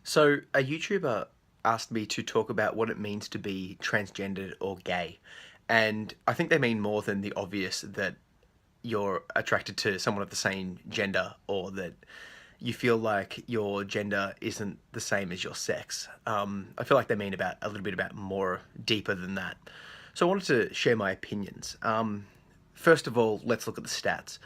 So, a YouTuber asked me to talk about what it means to be transgendered or gay. And I think they mean more than the obvious that you're attracted to someone of the same gender or that you feel like your gender isn't the same as your sex. I feel like they mean about a little bit about more deeper than that. So, I wanted to share my opinions. First of all, let's look at the stats.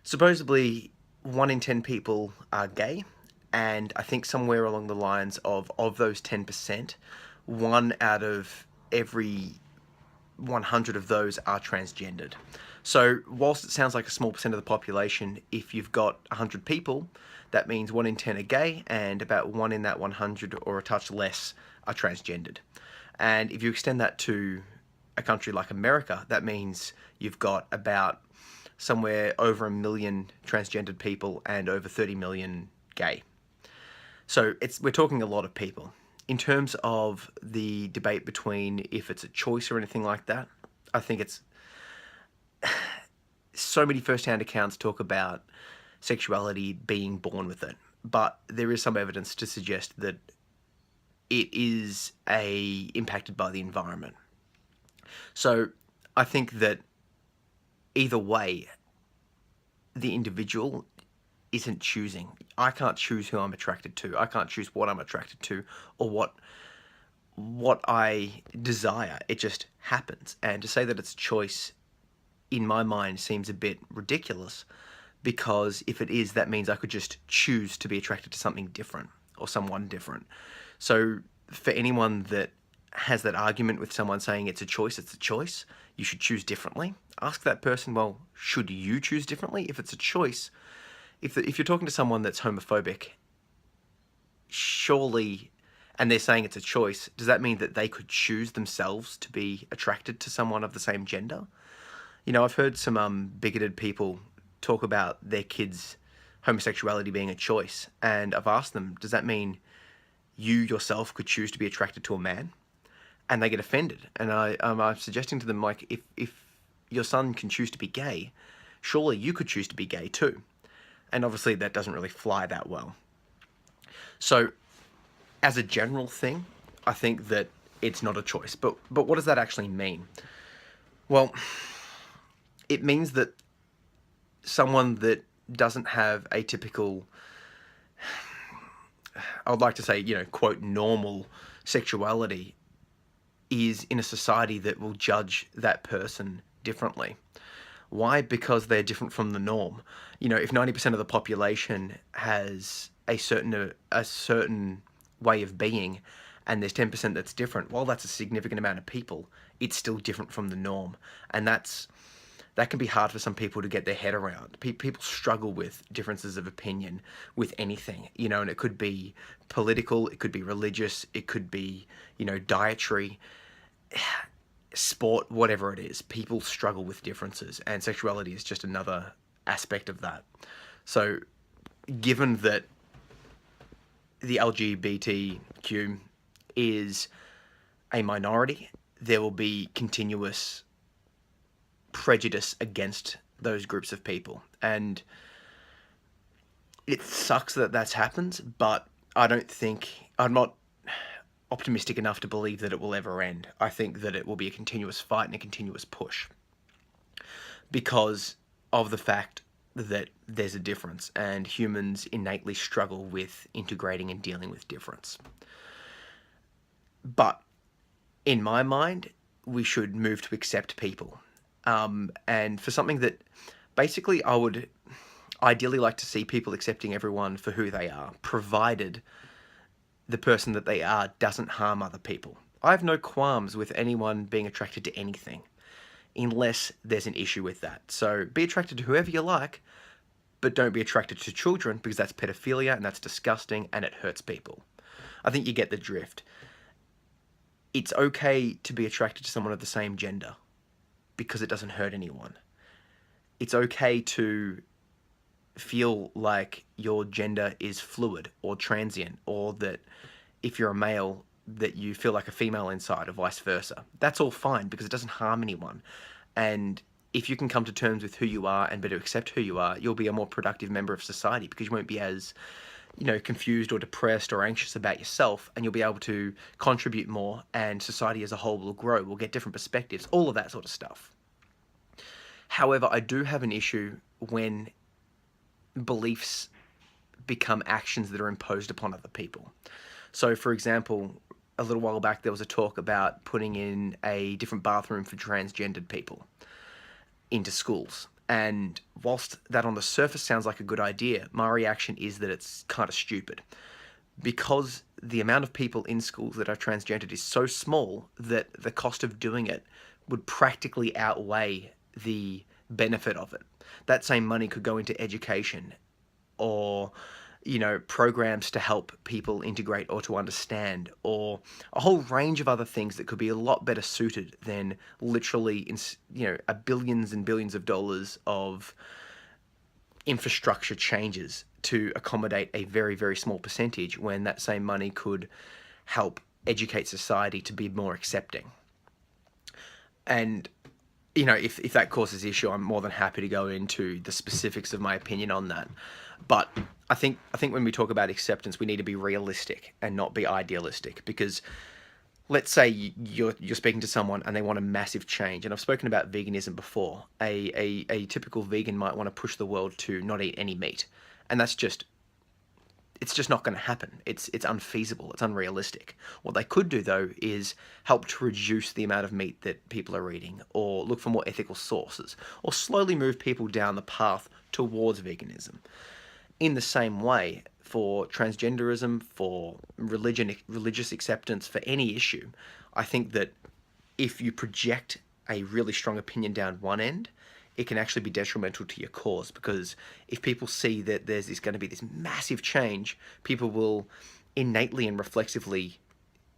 Supposedly, 1 in 10 people are gay, and I think somewhere along the lines of those 10%, one out of every 100 of those are transgendered. So, whilst it sounds like a small percent of the population, if you've got 100 people, that means 1 in 10 are gay, and about one in that 100 or a touch less are transgendered. And if you extend that to a country like America, that means you've got about somewhere over 1 million transgendered people and over 30 million gay. So we're talking a lot of people. In terms of the debate between if it's a choice or anything like that, I think it's so many first-hand accounts talk about sexuality being born with it, but there is some evidence to suggest that it is impacted by the environment. So I think that either way, the individual isn't choosing. I can't choose who I'm attracted to. I can't choose what I'm attracted to or what I desire. It just happens. And to say that it's a choice in my mind seems a bit ridiculous, because if it is, that means I could just choose to be attracted to something different or someone different. So for anyone that has that argument with someone saying it's a choice, you should choose differently. Ask that person, well, should you choose differently? If it's a choice, if you're talking to someone that's homophobic, surely, and they're saying it's a choice, does that mean that they could choose themselves to be attracted to someone of the same gender? You know, I've heard some bigoted people talk about their kids' homosexuality being a choice, and I've asked them, does that mean you yourself could choose to be attracted to a man? And they get offended. And I'm suggesting to them, like, if your son can choose to be gay, surely you could choose to be gay too. And obviously that doesn't really fly that well. So, as a general thing, I think that it's not a choice. But what does that actually mean? Well, it means that someone that doesn't have a typical, I would like to say, quote, normal sexuality is in a society that will judge that person differently. Why? Because they're different from the norm. If 90% of the population has a certain way of being, and there's 10% that's different, while that's a significant amount of people, it's still different from the norm. And that can be hard for some people to get their head around. People struggle with differences of opinion with anything, and it could be political, it could be religious, it could be, dietary, sport, whatever it is. People struggle with differences, and sexuality is just another aspect of that. So, given that the LGBTQ is a minority, there will be continuous prejudice against those groups of people. And it sucks that that's happened, but I'm not optimistic enough to believe that it will ever end. I think that it will be a continuous fight and a continuous push because of the fact that there's a difference, and humans innately struggle with integrating and dealing with difference. But in my mind, we should move to accept people. And for something that basically I would ideally like to see people accepting everyone for who they are, provided the person that they are doesn't harm other people. I have no qualms with anyone being attracted to anything, unless there's an issue with that. So be attracted to whoever you like, but don't be attracted to children, because that's pedophilia and that's disgusting and it hurts people. I think you get the drift. It's okay to be attracted to someone of the same gender because it doesn't hurt anyone. It's okay to feel like your gender is fluid or transient, or that if you're a male that you feel like a female inside, or vice versa. That's all fine because it doesn't harm anyone. And if you can come to terms with who you are and better accept who you are, you'll be a more productive member of society, because you won't be as confused or depressed or anxious about yourself, and you'll be able to contribute more, and society as a whole will grow. We'll get different perspectives, all of that sort of stuff. However, I do have an issue when beliefs become actions that are imposed upon other people. So, for example, a little while back there was a talk about putting in a different bathroom for transgendered people into schools. And whilst that on the surface sounds like a good idea, my reaction is that it's kind of stupid. Because the amount of people in schools that are transgendered is so small that the cost of doing it would practically outweigh the benefit of it. That same money could go into education or programs to help people integrate or to understand, or a whole range of other things that could be a lot better suited than literally, a billions and billions of dollars of infrastructure changes to accommodate a very, very small percentage, when that same money could help educate society to be more accepting. And if that causes issue, I'm more than happy to go into the specifics of my opinion on that. But I think when we talk about acceptance, we need to be realistic and not be idealistic. Because let's say you're speaking to someone and they want a massive change, and I've spoken about veganism before. A typical vegan might want to push the world to not eat any meat, and it's just not going to happen. It's unfeasible. It's unrealistic. What they could do, though, is help to reduce the amount of meat that people are eating, or look for more ethical sources, or slowly move people down the path towards veganism. In the same way, for transgenderism, for religious acceptance, for any issue, I think that if you project a really strong opinion down one end, it can actually be detrimental to your cause. Because if people see that there's going to be this massive change, people will innately and reflexively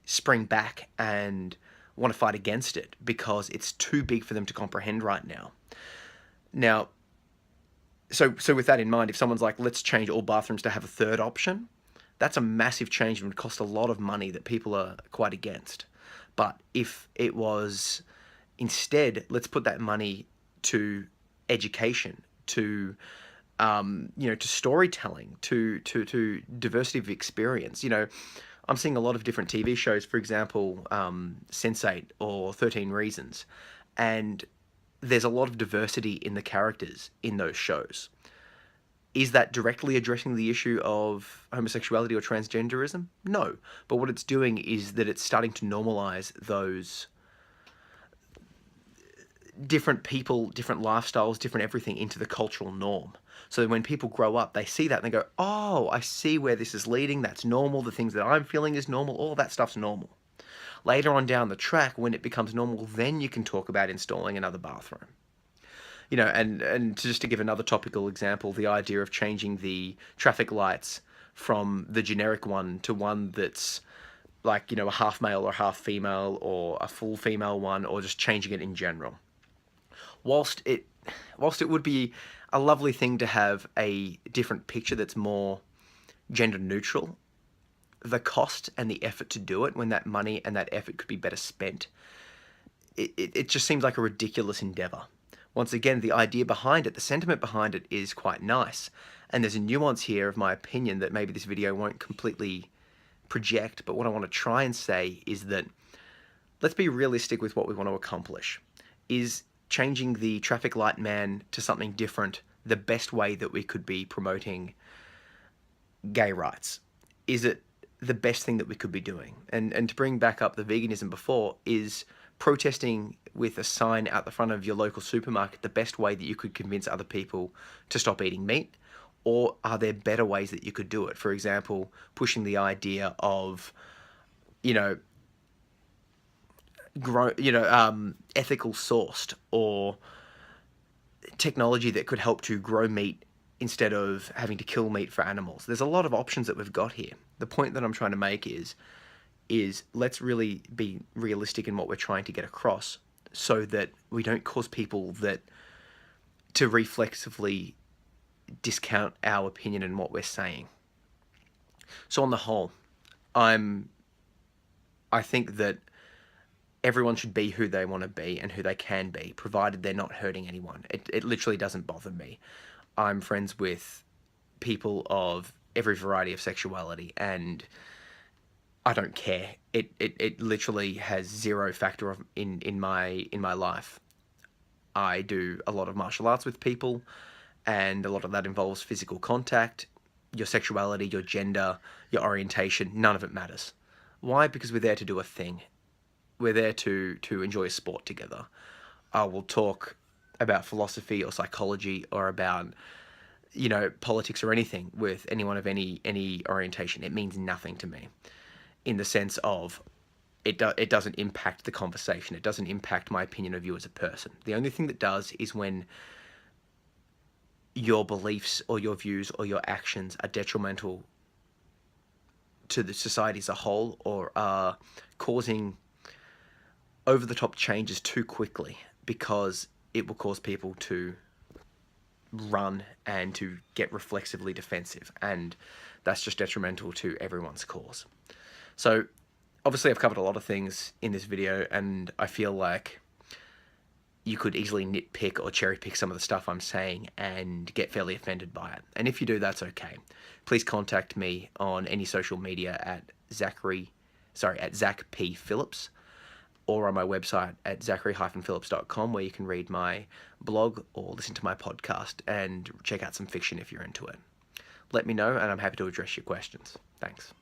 spring back and want to fight against it, because it's too big for them to comprehend right now. Now, so with that in mind, if someone's like, let's change all bathrooms to have a third option, that's a massive change and would cost a lot of money that people are quite against. But if it was instead, let's put that money to education, to to storytelling, to diversity of experience. I'm seeing a lot of different TV shows, for example, Sense8 or 13 Reasons, and there's a lot of diversity in the characters in those shows. Is that directly addressing the issue of homosexuality or transgenderism? No. But what it's doing is that it's starting to normalize those different people, different lifestyles, different everything into the cultural norm. So when people grow up, they see that and they go, oh, I see where this is leading. That's normal. The things that I'm feeling is normal. All that stuff's normal. Later on down the track, when it becomes normal, then you can talk about installing another bathroom. And just to give another topical example, the idea of changing the traffic lights from the generic one to one that's like, a half male or half female, or a full female one, or just changing it in general. Whilst it would be a lovely thing to have a different picture that's more gender neutral, the cost and the effort to do it, when that money and that effort could be better spent, it just seems like a ridiculous endeavor. Once again, the idea behind it, the sentiment behind it is quite nice. And there's a nuance here of my opinion that maybe this video won't completely project, but what I want to try and say is that let's be realistic with what we want to accomplish. Is changing the traffic light man to something different the best way that we could be promoting gay rights? Is it the best thing that we could be doing? And to bring back up the veganism before, is protesting with a sign out the front of your local supermarket the best way that you could convince other people to stop eating meat? Or are there better ways that you could do it? For example, pushing the idea of, ethical sourced, or technology that could help to grow meat instead of having to kill meat for animals. There's a lot of options that we've got here. The point that I'm trying to make is let's really be realistic in what we're trying to get across, so that we don't cause people to reflexively discount our opinion and what we're saying. So on the whole, I think that everyone should be who they want to be and who they can be, provided they're not hurting anyone. It literally doesn't bother me. I'm friends with people of every variety of sexuality, and I don't care. It literally has zero factor in my life. I do a lot of martial arts with people, and a lot of that involves physical contact. Your sexuality, your gender, your orientation, none of it matters. Why? Because we're there to do a thing. We're there to enjoy a sport together. I will talk about philosophy or psychology or about politics or anything with anyone of any orientation. It means nothing to me, in the sense of it doesn't impact the conversation. It doesn't impact my opinion of you as a person. The only thing that does is when your beliefs or your views or your actions are detrimental to the society as a whole, or are causing over the top changes too quickly, because it will cause people to run and to get reflexively defensive, and that's just detrimental to everyone's cause. So obviously I've covered a lot of things in this video, and I feel like you could easily nitpick or cherry pick some of the stuff I'm saying and get fairly offended by it. And if you do, that's okay. Please contact me on any social media at Zach P. Phillips, or on my website at zachary-phillips.com, where you can read my blog or listen to my podcast and check out some fiction if you're into it. Let me know, and I'm happy to address your questions. Thanks.